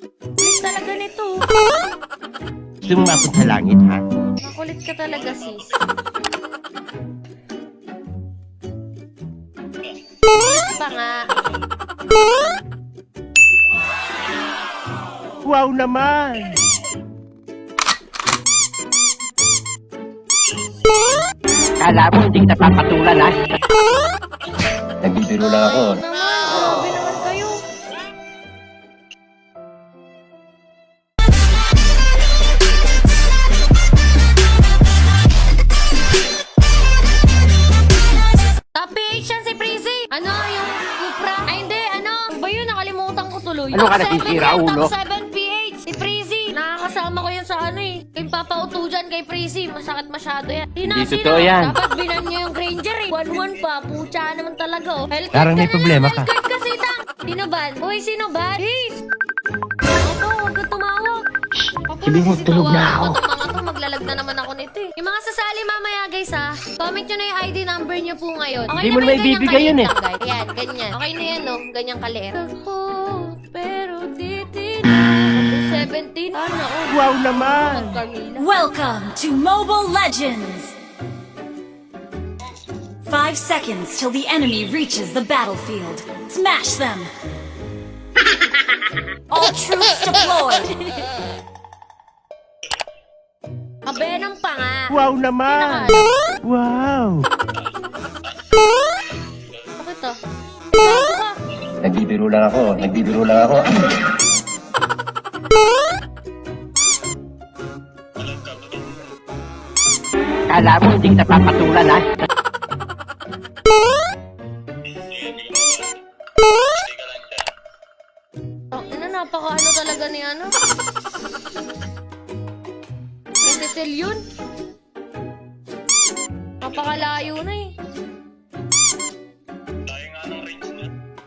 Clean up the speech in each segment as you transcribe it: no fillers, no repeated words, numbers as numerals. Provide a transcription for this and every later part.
Kulit talaga nito. Gusto mo mapun sa langit, ha? Makulit ka talaga, sis. Kulit pa nga. Wow naman! Kala mo hindi kita papatulan, ha? Nagbibiro lang ako. Ay, naman. Grabe naman kayo. Top PH yan si Prissy. Ano, yung Cupra? Ay, hindi. Ano? Ba yun? Nakalimutan ko tuloy. Ano ka Top 7 nasisira, yan, ulo? Top 7 PH. Si Prissy. Nakakasama ko yan sa ano eh. Kay papauto dyan kay Prissy. Masakit masyado yan. Hindi totoo yan. Dapat binan niya yung Granger eh. 1-1 pa. Pucha naman talaga oh. Hellcat Parang may na problema lang, ka. Hellcat kasi tang. Sino ba? Uy, sino ba? Please. Ako, huwag ka tumawag. Sabi mo, tulog na ako. Itong mga to, maglalag na naman ako nito eh. Yung mga sasali mamaya guys ha, comment nyo na yung ID number nyo po ngayon. Okay Hindi na mo ba na yung ganyang ibibigay yun, kaliit eh. lang, guys? Yan, ganyan. Okay na yan no, ganyang kaliit. Ako, pero di 17. Ano? Wow naman! Carmila. Welcome to Mobile Legends! 5 seconds till the enemy reaches the battlefield. Smash them! All troops deployed! Kabenang pa nga. Wow naman! Wow! Bakit to? Bago ka. Nagbibiro lang ako. Nagbibiro lang ako. Kala mo hindi kita papatulan, ha? Oh, napaka-ano talaga ni ano? Cecil yun? Napakalayo na eh.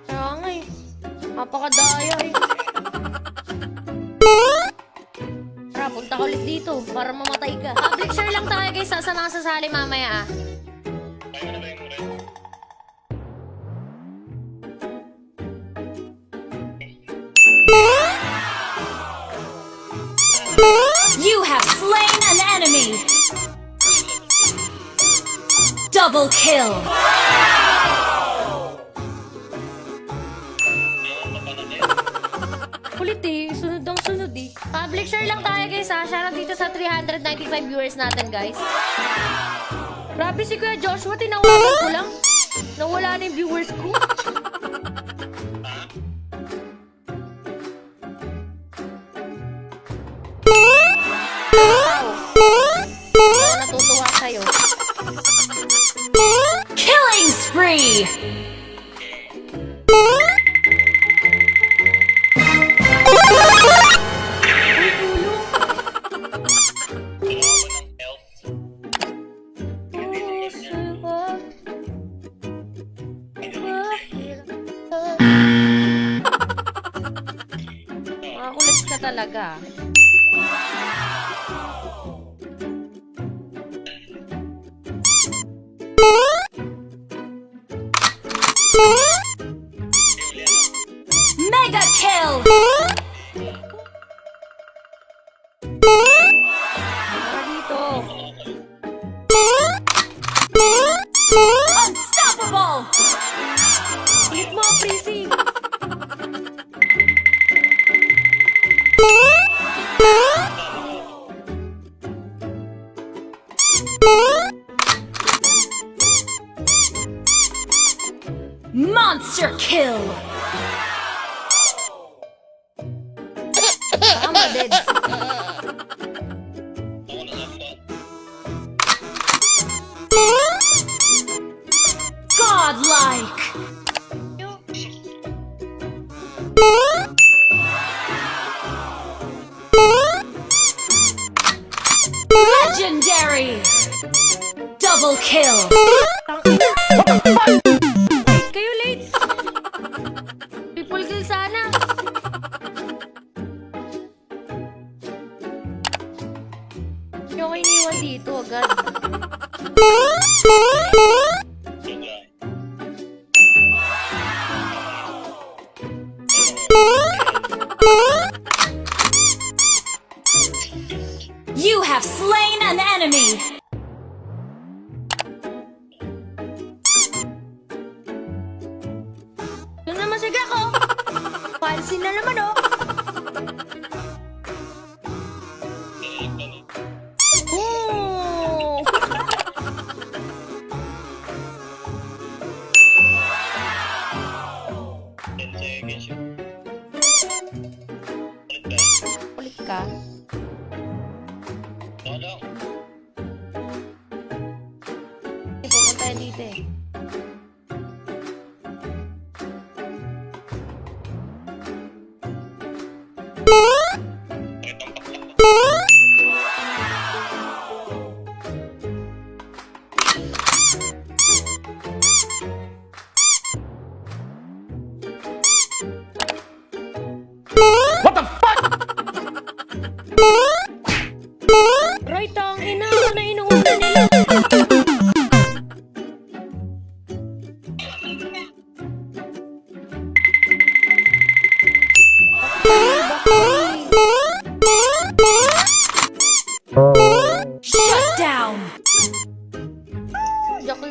Kaya nga eh. Napakadaya eh. Tara, punta ka ulit dito para mamatay ka. Public share lang tayo guys sa mga sasali mamaya ah. You have slain an enemy! Double kill! Kulit eh, sunod ang sunod eh. Public share lang tayo guys ha. Shoutout dito sa 395 viewers natin guys. Grabe si Kuya Joshua, tinawagan ko lang. Nawala na yung viewers ko. Wow. Natutuwa sa'yo. Killing spree! Makulit ka talaga. Mega kill! Tara dito. Unstoppable! Kulit mo, Prissy. Monster kill! Tama, Deds. Godlike! Legendary! Double kill! Late kayo, late. Triple kill sana. Yung ko iniwan dito agad. You have slain an enemy! Yun naman si Gecko. Pansin na naman, oh. Oh. Kulit ka. Pupunta yan dito eh. What the fuck? Right, ang ina ko na inuuna nila. Shut down! Joke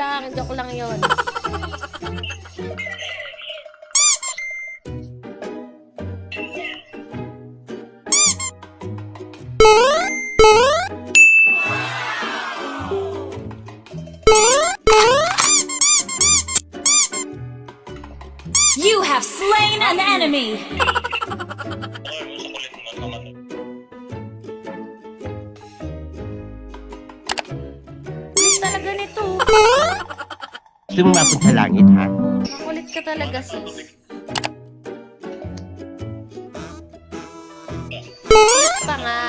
lang yun. You have slain an enemy! Kulit talaga nito. Gusto mo mapunta sa langit, ha? Kulit ka talaga, sis. Kulit pa nga.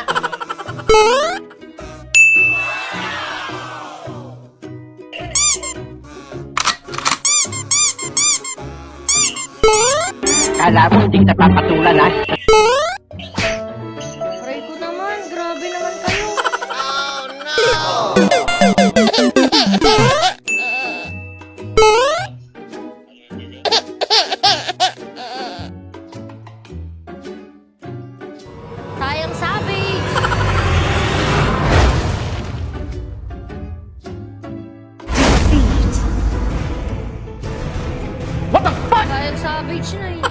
Kala mo hindi kita papatulan, ha? Aray ko naman, grabe naman kayo. Sayang savage. Defeat! What the fuck? Sayang savage na eh.